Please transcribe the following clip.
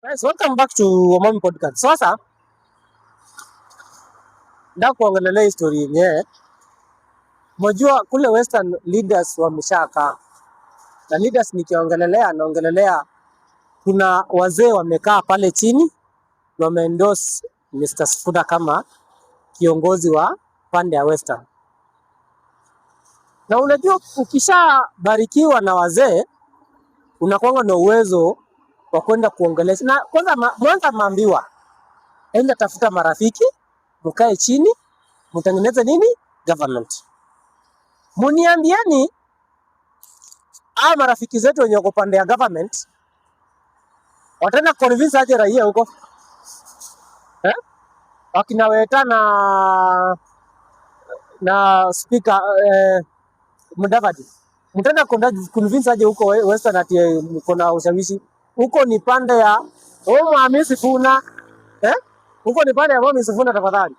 Guys, welcome back to Omami Podcast. Sasa ndio kuongelea historia yenyewe. Mojua kule Western leaders wameshaka. Na leaders naongelelea kuna wazee wamekaa pale chini na wameendorse Mr. Sifuna kama kiongozi wa pande ya Western. Na unajua ukishabarikiwa na wazee unakuwa na uwezo wa kwenda kuongelesha. Na kwanza maambiwa enda tafuta marafiki, mkae chini, mtengeneze nini? Government. Muniambieni marafiki zetu wenye wako pande ya government wataenda convince aje raia huko? Wakina Weta na speaker Mudavadi. Mtaenda convince aje huko Western ati mko na ushawishi? Huko ni pande ya Omami Sifuna. Huko ni pande ya Omami Sifuna tafadhali.